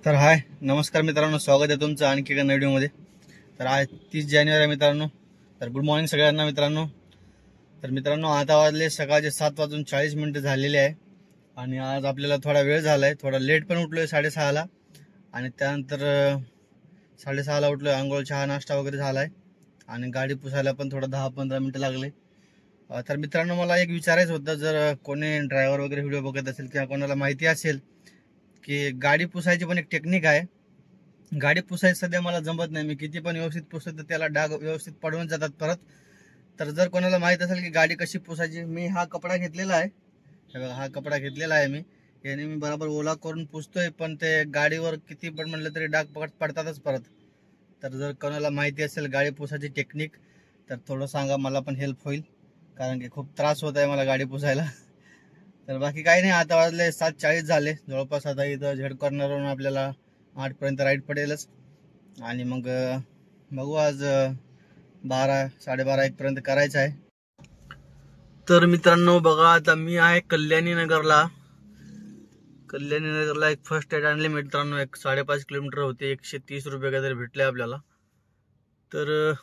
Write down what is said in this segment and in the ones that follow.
तर हाय नमस्कार मित्रांनो, स्वागत आहे तुमचं आणखी एका व्हिडिओमध्ये। तर आज 30 जानेवारी मित्रांनो। तर गुड मॉर्निंग सगळ्यांना मित्रांनो। तर मित्रांनो आता वाजले सकाळचे 7:40 झालेले आहे आणि आज आपल्याला थोडा वेळ झाला आहे, थोडा लेट पण उठलोय 6:30ला आणि त्यानंतर 6:30ला उठलोय, आंघोळ चहा नाश्ता वगैरे झालाय आणि गाडी पुसायला पण थोडा 10-15 मिनिटं लागले। तर मित्रांनो मला एक विचारायचं होतं, जर कोणी ड्रायव्हर वगैरे व्हिडिओ बघत असेल किंवा कोणाला माहिती असेल की गाडी पुसायची पण एक टेक्निक आहे। गाडी पुसायची सध्या मला जमत नाही, मी किती पण व्यवस्थित पुसतो तर त्याला डाग व्यवस्थित पडून जातात परत। तर जर कोणाला माहित असेल की गाडी कशी पुसायची, मी हा कपडा घेतलेला आहे, हे बघा हा कपडा घेतलेला आहे मी, याने मी बरोबर ओला करून पुसतोय, पण ते गाडीवर किती पण म्हटलं तरी डाग पडतातच परत। तर जर कोणाला माहिती असेल गाडी पुसायची टेक्निक तर थोडं सांगा, मला पण हेल्प होईल, कारण की खूप त्रास होत आहे मला गाडी पुसायला। तर बाकी काही नाही, आता वाजले 7:40 झाले जवळपास। आता इथं झेड कॉर्नरवरून आपल्याला 8 पर्यंत राईड पडेलच आणि मग बघू आज 12-12:30-1 पर्यंत करायचं आहे। तर मित्रांनो बघा, आता मी आहे कल्याणी नगरला एक फर्स्ट एड आणले मित्रांनो, 5.5 किलोमीटर होते, 130 रुपये काहीतरी भेटले आपल्याला। तर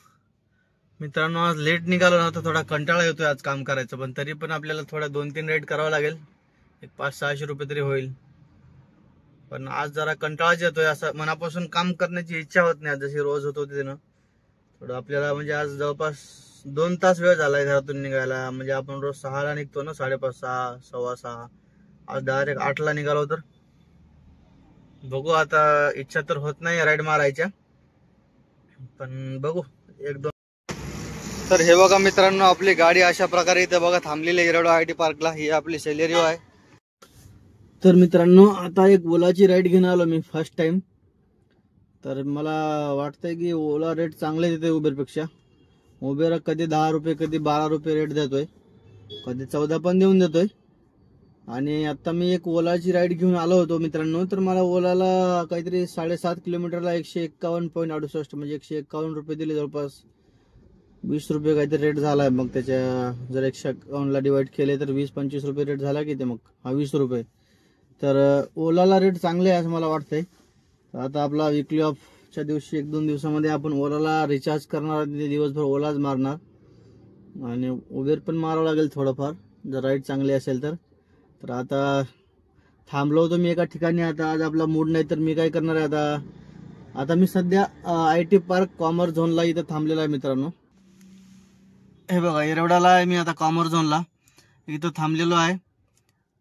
मित्रांनो आज लेट निघालो ना, तर थोडा कंटाळा येतोय आज काम करायचं, पण तरी पण आपल्याला थोडा 2-3 राईड करावं लागेल, एक 500-600 रुपये तरी होईल। पण आज जरा कंटाळाच येतोय, असं मनापासून काम करण्याची इच्छा होत नाही जशी रोज होत होती ना। थोडं आपल्याला म्हणजे आज जवळपास 2 तास वेळ झालाय घरातून निघायला, म्हणजे आपण रोज 6ला निघतो ना, 5:30, 6, 6:15, आज डायरेक्ट 8ला निघालो। तर बघू, आता इच्छा तर होत नाही राईड मारायच्या, पण बघू 1-2। तर हे बघा मित्रांनो, आपली गाडी अशा प्रकारे इथे बघा थांबलेली आहे येरवडा आयटी पार्कला, ही आपली सेलेरिओ आहे। तर मित्रांनो आता एक ओलाची राईड घेऊन आलो मी फर्स्ट टाइम। तर मला वाटतंय की ओला रेट चांगले देते उबेरपेक्षा। उबेर कधी 10 रुपये कधी 12 रुपये रेट देतोय, कधी 14 पण देऊन देतोय। आणि आता मी एक ओलाची राईड घेऊन आलो होतो मित्रांनो, तर मला ओलाला काहीतरी 7.5 किलोमीटरला 151.68 म्हणजे 151 रुपये दिले, जवळपास 20 रुपये काहीतरी रेट झालाय। मग त्याच्या जर 151ला डिवाइड केले तर 20-25 रुपये रेट झाला की ते, मग हा 20 रुपये। तर ओलाला रेट चांगले आहे असं मला वाटतंय। आता आपला विकली ऑफच्या दिवशी 1-2 दिवसामध्ये आपण ओलाला रिचार्ज करणार, दिवसभर ओलाच मारणार आणि उबेर पण मारावं लागेल थोडंफार जर राईड चांगली असेल तर। तर आता थांबलो होतो मी एका ठिकाणी, आता आज आपला मूड नाही, तर मी काय करणार आहे आता मी सध्या आयटी पार्क कॉमर्स झोनला इथं थांबलेला आहे मित्रांनो। हे बघा येरवड्याला आहे मी आता, कॉमर्स झोनला इथं थांबलेलो आहे।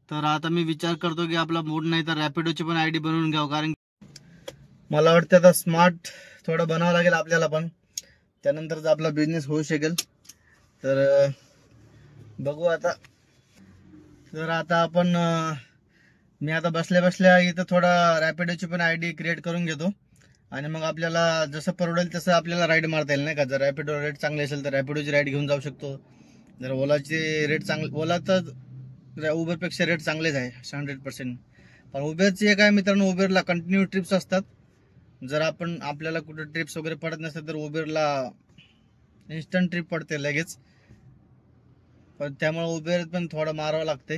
तर आता मी विचार करतो की आपला मूड नाही तर रॅपिडोची पण आयडी बनवून घ्यावं, कारण मला वाटतं आता स्मार्ट थोडं बनावं लागेल आपल्याला पण, त्यानंतरच आपला बिझनेस होऊ शकेल। तर बघू आता। तर आता आपण मी आता बसल्या बसल्या इथं थोडा रॅपिडोची पण आयडी क्रिएट करून घेतो आणि मग आपल्याला जसं परवडेल तसं आपल्याला राईड मारता येईल नाही का। जर रॅपिडो रेट चांगले असेल तर रॅपिडोची राईड घेऊन जाऊ शकतो, जर ओलाची रेट चांगले, ओला तर उबरपेक्षा रेट चांगलेच आहे 100%। पण उबेरची एक आहे मित्रांनो, उबेरला कंटिन्यू ट्रिप्स असतात, जर आपल्याला कुठे ट्रिप्स वगैरे पडत नसतात तर उबेरला इन्स्टंट ट्रिप पडते लगेच, पण त्यामुळे उबेर पण थोडं मारावं लागते।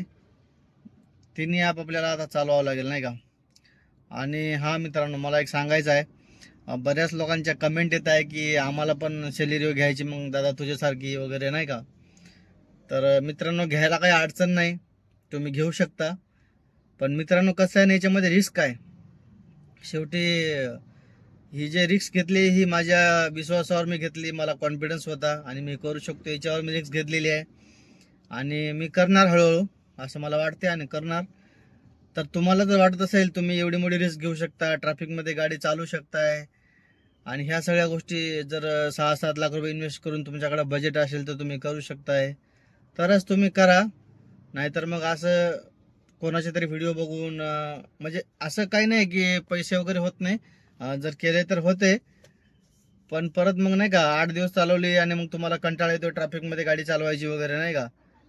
तिन्ही ॲप आपल्याला आता चालवावं लागेल नाही का। आणि हा मित्रांनो मला एक सांगायचं आहे, बऱ्याच लोकांच्या कमेंट येत आहे की आम्हाला पण सेलेरिओ घ्यायची, मग दादा तुझ्यासारखी वगैरे नाही का। तर मित्रांनो घ्यायला काही अडचण नाही, तुम्ही घेऊ शकता, पण मित्रांनो कसं आहे ना, याच्यामध्ये रिस्क आहे। शेवटी ही जे रिस्क घेतली ही माझ्या विश्वासावर मी घेतली, मला कॉन्फिडन्स होता आणि मी करू शकतो याच्यावर मी रिस्क घेतलेली आहे आणि मी करणार हळूहळू असं मला वाटते आणि करणार। तर तुम्हाला जर वाटत असेल तुम्ही एवढी मोठी रिस्क घेऊ शकता, ट्रॅफिकमध्ये गाडी चालू शकताय आणि ह्या सगळ्या गोष्टी जर 6-7 लाख रुपये इन्व्हेस्ट करून तुमच्याकडे बजेट असेल तर तुम्ही करू शकताय, तरच तुम्ही करा। नाहीतर मग असं कोणाचे तरी व्हिडिओ बघून म्हणजे असं काही नाही की पैसे वगैरे होत नाही, जर केले तर होते, पण परत मग नाही का 8 दिवस चालवली आणि मग तुम्हाला कंटाळा येतो ट्रॅफिकमध्ये गाडी चालवायची वगैरे नाही का,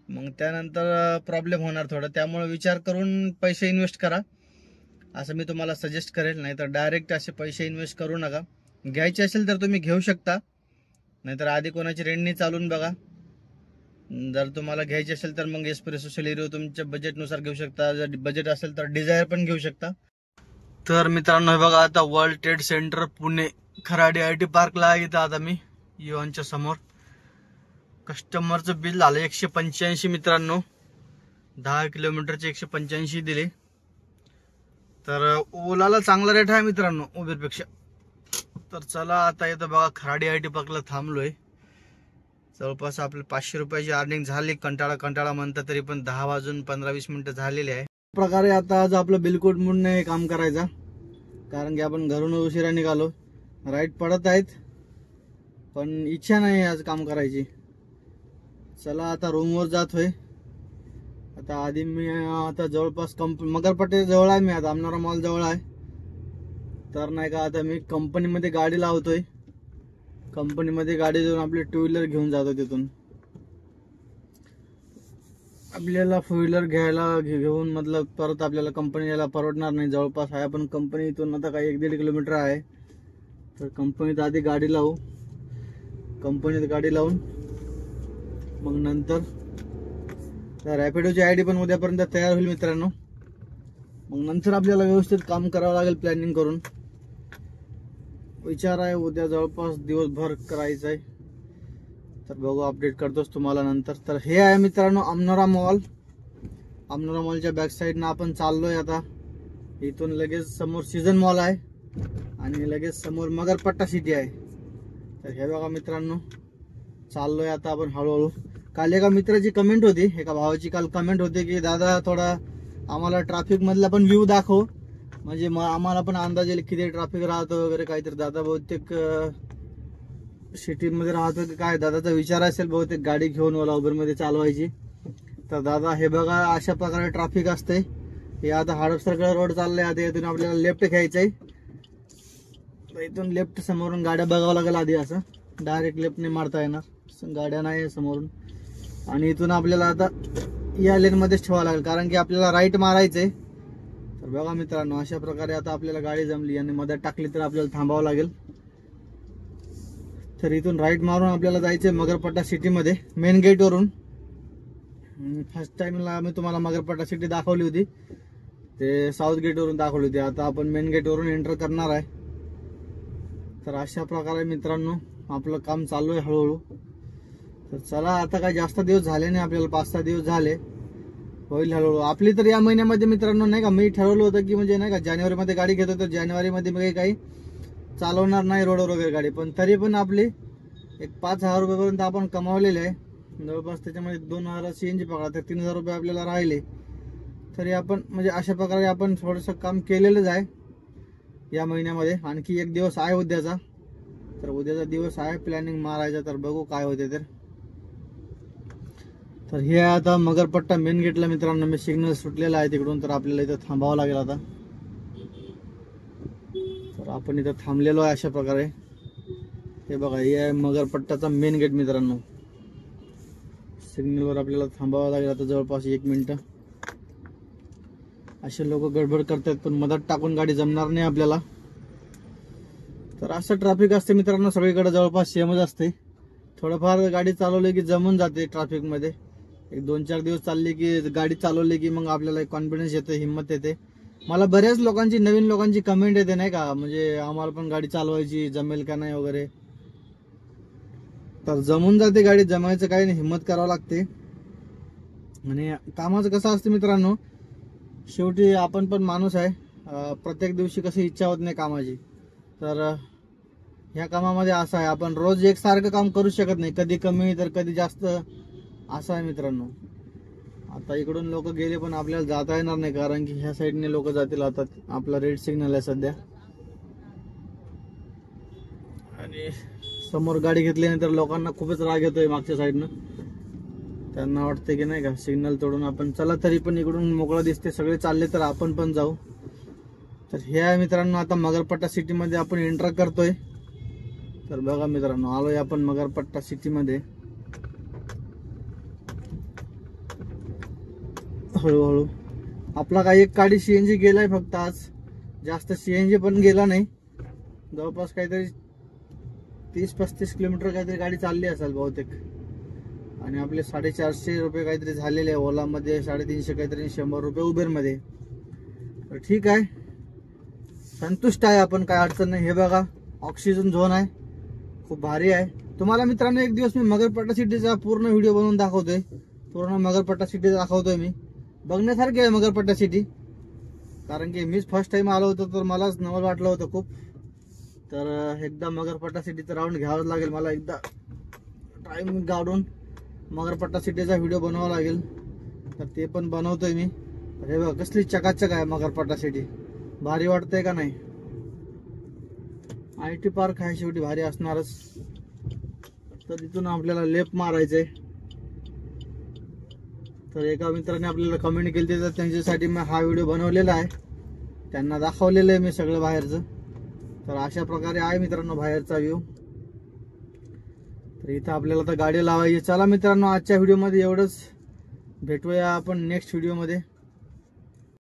मग त्यानंतर प्रॉब्लेम होणार थोडं। त्यामुळे विचार करून पैसे इन्व्हेस्ट करा असं मी तुम्हाला सजेस्ट करेल, नाहीतर डायरेक्ट असे पैसे इन्व्हेस्ट करू नका। घ्यायचे असेल तर तुम्ही घेऊ शकता, नाहीतर आधी कोणाची रेंटनी चालून बघा। जर तुम्हाला घ्यायची असेल तर मग एस्प्रेसो सेलेरिओ तुमच्या बजेटनुसार घेऊ शकता, जर बजेट असेल तर डिझायर पण घेऊ शकता। तर मित्रांनो हे बघा, आता world trade centre Pune Kharadi IT पार्कला इथं आता मी युवांच्या समोर. कस्टमरचं बिल झालं 185 मित्रांनो. 10 किलोमीटरचे 185 दिले. तर ओलाला चांगला रेट आहे मित्रांनो उबेरपेक्षा. तर चला आता इथं बघा खराडी IT पार्कला थांबलोय. जवळपास आपले 500 रुपयाची अर्निंग झाली. कंटाळा म्हणता तरी पण 10 वाजून 15-20 मिनिटं झालेली आहे. प्रकारे आता आज आपलं बिलकुल मूड नाही काम करायचा, कारण की आपण घरून उशिरा निघालो. राईट पडत आहेत पण इच्छा नाही आज काम करायची. चला आता रूमवर जातोय. आता आधी मी आता जवळपास मगरपट्टे जवळ आहे. मी आता आमनारा मॉल जवळ आहे. तर नाही का आता मी कंपनीमध्ये गाडी लावतोय. कंपनीमध्ये गाडी देऊन आपली 2 व्हीलर घेऊन जातो. तिथून आपल्याला 4 व्हीलर घेऊन मतलब परत आपल्याला कंपनी यायला परवडणार नाही. जवळपास आहे पण कंपनी इथून आता काही 1-1.5 किलोमीटर आहे. तर कंपनीत आधी गाडी लावू. कंपनीत गाडी लावून मग नंतर रॅपिडोची ID पण उद्यापर्यंत तयार होईल मित्रांनो. मग नंतर आपल्याला व्यवस्थित काम करावं लागेल प्लॅनिंग करून. विचार आहे उद्या जवळपास दिवसभर करायचं आहे. तर बघू, अपडेट करतोच तुम्हाला नंतर. तर हे आहे मित्रांनो आमनोरा मॉल. आमनोरा मॉलच्या बॅक साईडनं आपण चाललोय आता. इथून लगेच समोर सीझन मॉल आहे आणि लगेच समोर मगरपट्टा सिटी आहे. तर हे बघा मित्रांनो, चाललोय आता आपण हळूहळू. काल एका मित्राची कमेंट होती, एका भावाची काल कमेंट होती की दादा थोडा आम्हाला ट्रॅफिक मधला पण व्ह्यू दाखव, म्हणजे आम्हाला पण अंदाज येईल किती ट्रॅफिक राहतो वगैरे काहीतरी. दादा बहुतेक सिटीमध्ये राहतो की काय, दादाचा विचार असेल बहुतेक गाडी घेऊन ओला उबरमध्ये चालवायची. तर दादा हे बघा अशा प्रकारे ट्रॅफिक असते. हे आता हडपसरकडे रोड चाललाय. आता इथून आपल्याला लेफ्ट घ्यायचंय. इथून लेफ्ट समोरून गाड्या बघावं लागेल आधी. असं डायरेक्ट लेफ्ट नाही मारता येणार, गाड्या नाही समोरून. आणि इथून आपल्याला आता या लेन मध्येच ठेवावं लागेल, कारण की आपल्याला राईट मारायचंय. तर बघा मित्रांनो, अशा प्रकारे आता आपल्याला गाडी जमली आणि मध्ये टाकली तर आपल्याला थांबावं लागेल. तर इथून राईट मारून आपल्याला जायचंय मगरपट्टा सिटीमध्ये मेन गेट वरून. फर्स्ट टाइमला मी तुम्हाला मगरपट्टा सिटी दाखवली होती, ते साऊथ गेट वरून दाखवली होती. आता आपण मेन गेट वरून एंटर करणार आहे. तर अशा प्रकारे मित्रांनो आपलं काम चालू आहे हळूहळू. तर चला आता काय जास्त दिवस झाले नाही, आपल्याला 5-6 दिवस झाले, होईल हळूहळू आपली. तर या महिन्यामध्ये मित्रांनो नाही का मी ठरवलं होतं की म्हणजे नाही का जानेवारीमध्ये गाडी घेतो, तर जानेवारीमध्ये मी काही चालवणार नाही रोडवर वगैरे गाडी. पण तरी पण आपली एक 5,000 रुपयापर्यंत आपण कमावलेले आहे जवळपास. त्याच्यामध्ये 2,000 CNG पकडा तर 3,000 रुपये आपल्याला राहिले. तरी आपण म्हणजे अशा प्रकारे आपण थोडंसं काम केलेलंच आहे या महिन्यामध्ये. आणखी एक दिवस आहे उद्याचा. तर उद्याचा दिवस आहे प्लॅनिंग मारायचा. तर बघू काय होते. तर हे आता मगरपट्टा मेन गेटला मित्रांनो मी सिग्नल सुटलेला आहे तिकडून. तर आपल्याला इथं थांबावं लागेल आता. तर आपण इथं थांबलेलो आहे अशा प्रकारे. हे बघा हे आहे मगरपट्टाचा मेन गेट मित्रांनो. सिग्नलवर आपल्याला थांबावं लागेल आता जवळपास 1 मिनिट. असे लोक गडबड करतात पण मधात टाकून गाडी जमणार नाही आपल्याला. तर असं ट्रॅफिक असते मित्रांनो सगळीकडे, जवळपास सेमच असते. थोडंफार गाडी चालवली की जमून जाते ट्रॅफिक मध्ये. एक 2-4 दिवस चालली की गाडी चालवली की मग आपल्याला कॉन्फिडन्स येते, हिंमत येते. मला बऱ्याच लोकांची नवीन लोकांची कमेंट येते नाही का, म्हणजे आम्हाला पण गाडी चालवायची जमेल का नाही वगैरे. तर जमून जाते गाडी, जमायचं काही नाही, हिंमत करावं लागते. आणि कामाचं कसं असतं मित्रांनो, शेवटी आपण पण माणूस आहे. प्रत्येक दिवशी कशी इच्छा होत नाही कामाची. तर ह्या कामामध्ये असं आहे, आपण रोज एकसारखं काम करू शकत नाही, कधी कमी तर कधी जास्त असं आहे मित्रांनो. आता इकडून लोक गेले पण आपल्याला जाता येणार नाही, कारण की ह्या साईडने लोक जातील. आता आपला रेड सिग्नल आहे सध्या. आणि समोर गाडी घेतल्यानंतर लोकांना खूपच राग येतोय मागच्या साईडनं. त्यांना वाटते की नाही का सिग्नल तोडून आपण चला, तरी पण इकडून मोकळं दिसते, सगळे चालले तर आपण पण जाऊ. तर हे आहे मित्रांनो आता मगरपट्टा सिटीमध्ये आपण एंटर करतोय. तर बघा मित्रांनो आलोय आपण मगरपट्टा सिटीमध्ये. हळूहळू आपला काही एक गाडी CNG गेलाय फक्त आज, जास्त CNG पण गेला नाही. जवळपास काहीतरी 30-35 किलोमीटर काहीतरी गाडी चालली असेल बहुतेक. आणि आपले 450 रुपये काहीतरी झालेले आहे ओलामध्ये, 350 काहीतरी, 100 रुपये उबेरमध्ये. तर ठीक आहे, संतुष्ट आहे आपण, काय अडचण नाही. हे बघा ऑक्सिजन झोन आहे, खूप भारी आहे. तुम्हाला मित्रांनो एक दिवस मी मगरपट्टा सिटीचा पूर्ण व्हिडिओ बनवून दाखवतोय. पूर्ण मगरपट्टा सिटी दाखवतोय मी. बघण्यासारखी आहे मगरपट्टा सिटी, कारण की मीच फर्स्ट टाइम आलो होतो तर मलाच नवल वाटलं होतं खूप. तर एकदा मगरपट्टा सिटीचा राऊंड घ्यावाच लागेल मला. एकदा टाइम काढून मगरपट्टा सिटीचा व्हिडिओ बनवावा लागेल, तर ते पण बनवतोय मी. अरे बघ कसली चकाचक आहे मगरपट्टा सिटी, भारी वाटतंय का नाही. IT पार्क आहे शेवटी, भारी असणारच. तर तिथून आपल्याला लेफ्ट मारायचंय. तर एका मित्राने आपल्याला कमेंट केली, तर त्यांच्यासाठी मी हा व्हिडिओ बनवलेला आहे. त्यांना दाखवलेलं आहे मी सगळं बाहेरचं. तर अशा प्रकारे आहे मित्रांनो बाहेरचा व्ह्यू. तर इथं आपल्याला तर गाडी लावायची. चला मित्रांनो आजच्या व्हिडिओमध्ये एवढंच. भेटूया आपण नेक्स्ट व्हिडिओमध्ये.